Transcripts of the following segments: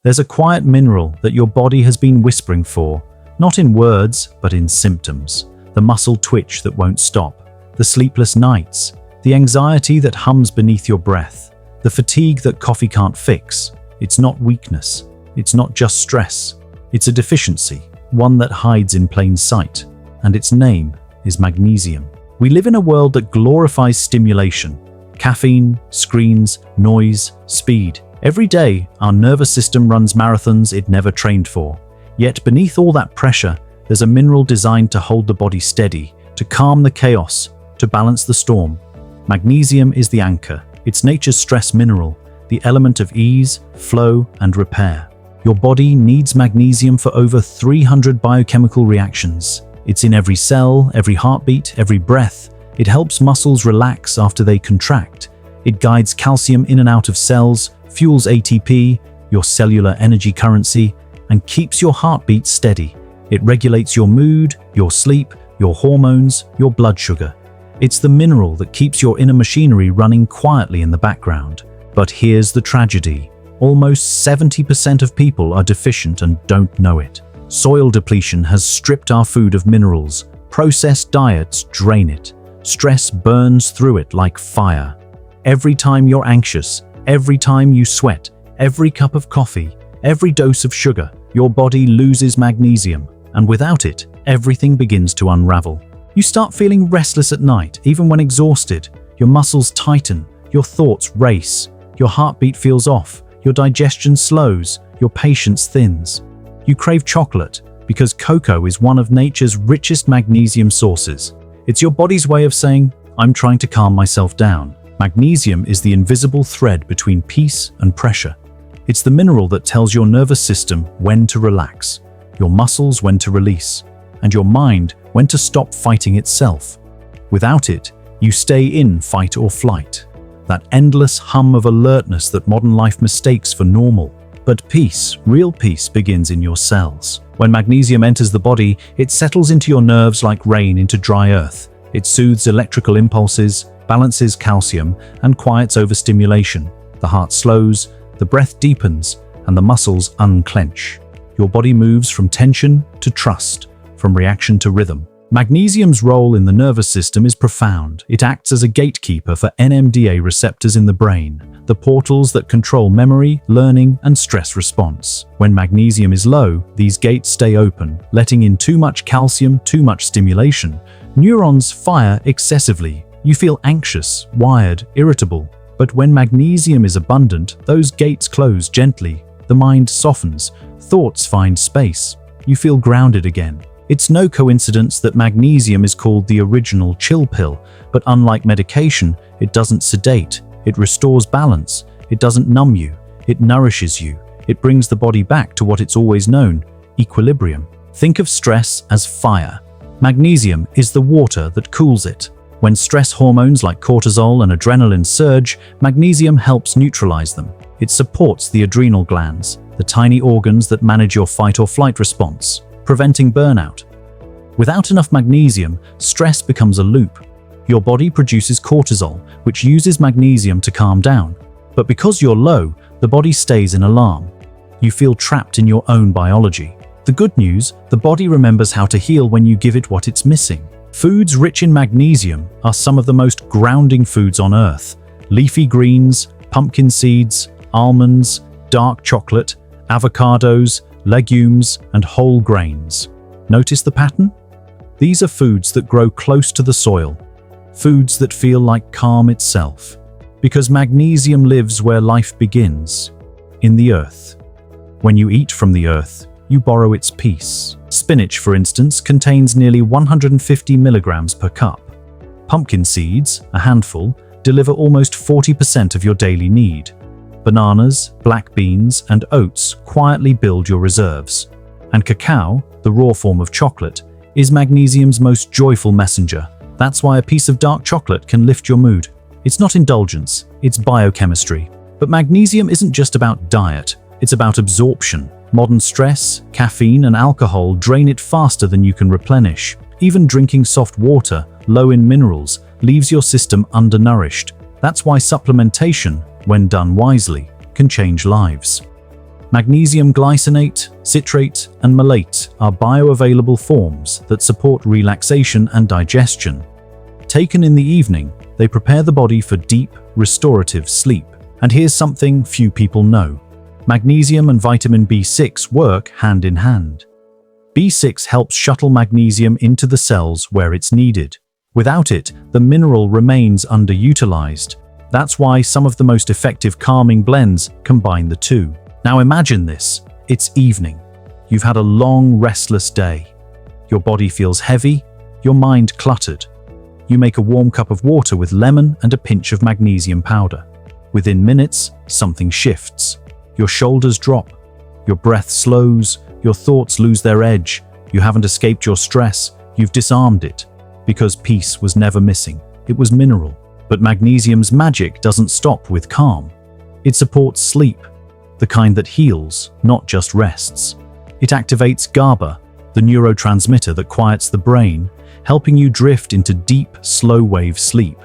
There's a quiet mineral that your body has been whispering for, not in words, but in symptoms. The muscle twitch that won't stop, the sleepless nights, the anxiety that hums beneath your breath, the fatigue that coffee can't fix. It's not weakness. It's not just stress. It's a deficiency, one that hides in plain sight. And its name is magnesium. We live in a world that glorifies stimulation. Caffeine, screens, noise, speed. Every day, our nervous system runs marathons it never trained for. Yet beneath all that pressure, there's a mineral designed to hold the body steady, to calm the chaos, to balance the storm. Magnesium is the anchor. It's nature's stress mineral, the element of ease, flow, and repair. Your body needs magnesium for over 300 biochemical reactions. It's in every cell, every heartbeat, every breath. It helps muscles relax after they contract. It guides calcium in and out of cells, fuels ATP, your cellular energy currency, and keeps your heartbeat steady. It regulates your mood, your sleep, your hormones, your blood sugar. It's the mineral that keeps your inner machinery running quietly in the background. But here's the tragedy. Almost 70% of people are deficient and don't know it. Soil depletion has stripped our food of minerals. Processed diets drain it. Stress burns through it like fire. Every time you're anxious, every time you sweat, every cup of coffee, every dose of sugar, your body loses magnesium. And without it, everything begins to unravel. You start feeling restless at night, even when exhausted. Your muscles tighten, your thoughts race, your heartbeat feels off, your digestion slows, your patience thins. You crave chocolate because cocoa is one of nature's richest magnesium sources. It's your body's way of saying, I'm trying to calm myself down. Magnesium is the invisible thread between peace and pressure. It's the mineral that tells your nervous system when to relax, your muscles when to release, and your mind when to stop fighting itself. Without it, you stay in fight or flight, that endless hum of alertness that modern life mistakes for normal. But peace, real peace, begins in your cells. When magnesium enters the body, it settles into your nerves like rain into dry earth. It soothes electrical impulses, balances calcium, and quiets overstimulation. The heart slows, the breath deepens, and the muscles unclench. Your body moves from tension to trust, from reaction to rhythm. Magnesium's role in the nervous system is profound. It acts as a gatekeeper for NMDA receptors in the brain, the portals that control memory, learning, and stress response. When magnesium is low, these gates stay open, letting in too much calcium, too much stimulation. Neurons fire excessively. You feel anxious, wired, irritable. But when magnesium is abundant, those gates close gently. The mind softens, thoughts find space. You feel grounded again. It's no coincidence that magnesium is called the original chill pill, but unlike medication, it doesn't sedate. It restores balance. It doesn't numb you. It nourishes you. It brings the body back to what it's always known, equilibrium. Think of stress as fire. Magnesium is the water that cools it. When stress hormones like cortisol and adrenaline surge, magnesium helps neutralize them. It supports the adrenal glands, the tiny organs that manage your fight or flight response, preventing burnout. Without enough magnesium, stress becomes a loop. Your body produces cortisol, which uses magnesium to calm down. But because you're low, the body stays in alarm. You feel trapped in your own biology. The good news, the body remembers how to heal when you give it what it's missing. Foods rich in magnesium are some of the most grounding foods on earth. Leafy greens, pumpkin seeds, almonds, dark chocolate, avocados, legumes, and whole grains. Notice the pattern? These are foods that grow close to the soil, foods that feel like calm itself, because magnesium lives where life begins, in the earth. When you eat from the earth, you borrow its peace. Spinach, for instance, contains nearly 150 milligrams per cup. Pumpkin seeds, a handful, deliver almost 40% of your daily need. Bananas, black beans, and oats quietly build your reserves. And cacao, the raw form of chocolate, is magnesium's most joyful messenger. That's why a piece of dark chocolate can lift your mood. It's not indulgence, it's biochemistry. But magnesium isn't just about diet, it's about absorption. Modern stress, caffeine, and alcohol drain it faster than you can replenish. Even drinking soft water, low in minerals, leaves your system undernourished. That's why supplementation, when done wisely, can change lives. Magnesium glycinate, citrate, and malate are bioavailable forms that support relaxation and digestion. Taken in the evening, they prepare the body for deep, restorative sleep. And here's something few people know. Magnesium and vitamin B6 work hand in hand. B6 helps shuttle magnesium into the cells where it's needed. Without it, the mineral remains underutilized. That's why some of the most effective calming blends combine the two. Now imagine this. It's evening. You've had a long, restless day. Your body feels heavy, your mind cluttered. You make a warm cup of water with lemon and a pinch of magnesium powder. Within minutes, something shifts. Your shoulders drop. Your breath slows. Your thoughts lose their edge. You haven't escaped your stress. You've disarmed it. Because peace was never missing. It was mineral. But magnesium's magic doesn't stop with calm. It supports sleep, the kind that heals, not just rests. It activates GABA, the neurotransmitter that quiets the brain, helping you drift into deep, slow-wave sleep.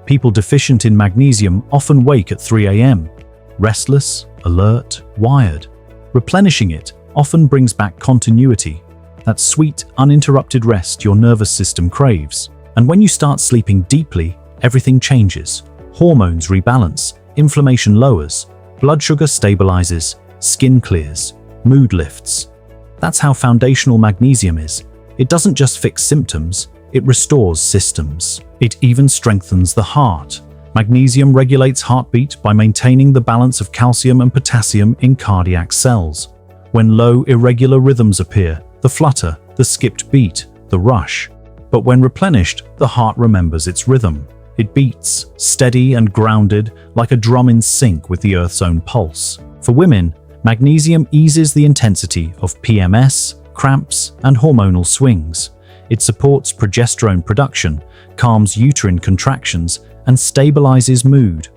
People deficient in magnesium often wake at 3 a.m., restless, alert, wired. Replenishing it often brings back continuity, that sweet, uninterrupted rest your nervous system craves. And when you start sleeping deeply, everything changes. Hormones rebalance, inflammation lowers, blood sugar stabilizes, skin clears, mood lifts. That's how foundational magnesium is. It doesn't just fix symptoms, it restores systems. It even strengthens the heart. Magnesium regulates heartbeat by maintaining the balance of calcium and potassium in cardiac cells. When low, irregular rhythms appear, the flutter, the skipped beat, the rush. But when replenished, the heart remembers its rhythm. It beats, steady and grounded, like a drum in sync with the Earth's own pulse. For women, magnesium eases the intensity of PMS, cramps, and hormonal swings. It supports progesterone production, calms uterine contractions, and stabilizes mood.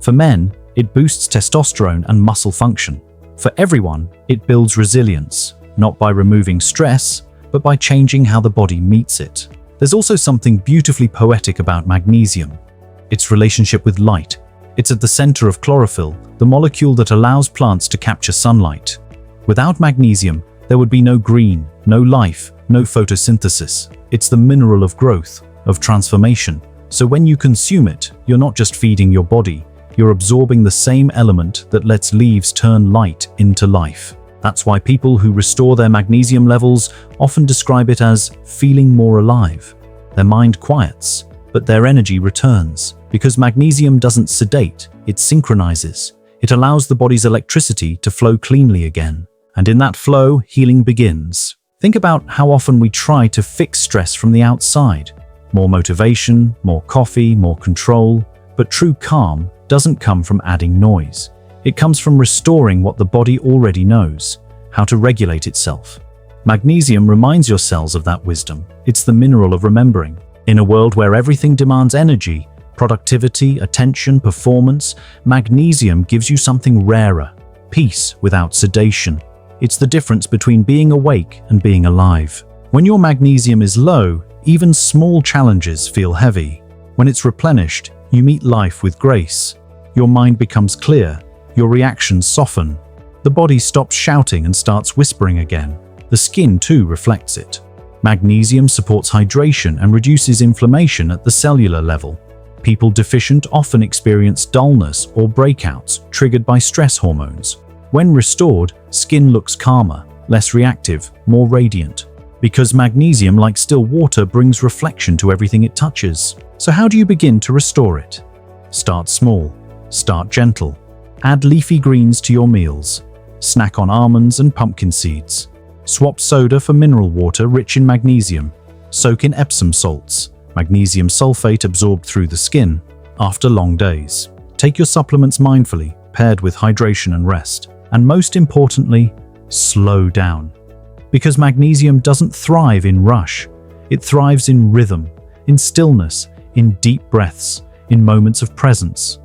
For men, it boosts testosterone and muscle function. For everyone, it builds resilience, not by removing stress, but by changing how the body meets it. There's also something beautifully poetic about magnesium. Its relationship with light. It's at the center of chlorophyll, the molecule that allows plants to capture sunlight. Without magnesium, there would be no green, no life, no photosynthesis. It's the mineral of growth, of transformation. So when you consume it, you're not just feeding your body, you're absorbing the same element that lets leaves turn light into life. That's why people who restore their magnesium levels often describe it as feeling more alive. Their mind quiets, but their energy returns. Because magnesium doesn't sedate, it synchronizes. It allows the body's electricity to flow cleanly again. And in that flow, healing begins. Think about how often we try to fix stress from the outside. More motivation, more coffee, more control. But true calm doesn't come from adding noise. It comes from restoring what the body already knows, how to regulate itself. Magnesium reminds your cells of that wisdom. It's the mineral of remembering. In a world where everything demands energy, productivity, attention, performance, magnesium gives you something rarer, peace without sedation. It's the difference between being awake and being alive. When your magnesium is low, even small challenges feel heavy. When it's replenished, you meet life with grace. Your mind becomes clear. Your reactions soften. The body stops shouting and starts whispering again. The skin too reflects it. Magnesium supports hydration and reduces inflammation at the cellular level. People deficient often experience dullness or breakouts triggered by stress hormones. When restored, skin looks calmer, less reactive, more radiant. Because magnesium, like still water, brings reflection to everything it touches. So how do you begin to restore it? Start small. Start gentle. Add leafy greens to your meals. Snack on almonds and pumpkin seeds. Swap soda for mineral water rich in magnesium. Soak in Epsom salts, magnesium sulfate absorbed through the skin, after long days. Take your supplements mindfully, paired with hydration and rest. And most importantly, slow down. Because magnesium doesn't thrive in rush. It thrives in rhythm, in stillness, in deep breaths, in moments of presence.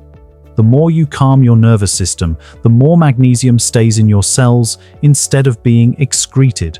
The more you calm your nervous system, the more magnesium stays in your cells instead of being excreted.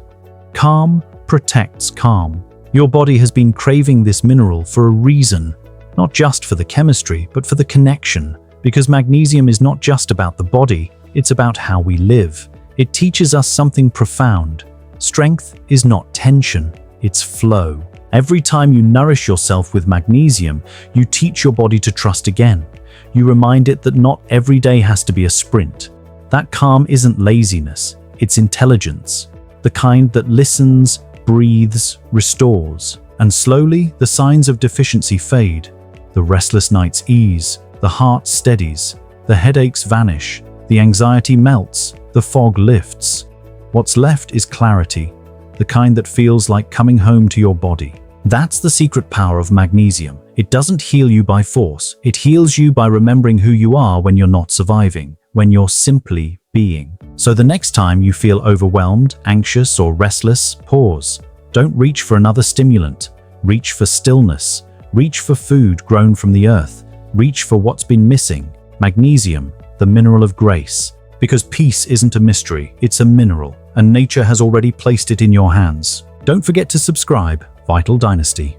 Calm protects calm. Your body has been craving this mineral for a reason, not just for the chemistry, but for the connection. Because magnesium is not just about the body, it's about how we live. It teaches us something profound. Strength is not tension, it's flow. Every time you nourish yourself with magnesium, you teach your body to trust again. You remind it that not every day has to be a sprint. That calm isn't laziness, it's intelligence. The kind that listens, breathes, restores. And slowly, the signs of deficiency fade. The restless nights ease, the heart steadies, the headaches vanish, the anxiety melts, the fog lifts. What's left is clarity, the kind that feels like coming home to your body. That's the secret power of magnesium. It doesn't heal you by force. It heals you by remembering who you are when you're not surviving, when you're simply being. So the next time you feel overwhelmed, anxious, or restless, pause. Don't reach for another stimulant. Reach for stillness. Reach for food grown from the earth. Reach for what's been missing. Magnesium, the mineral of grace. Because peace isn't a mystery, it's a mineral, and nature has already placed it in your hands. Don't forget to subscribe. Vital Dynasty.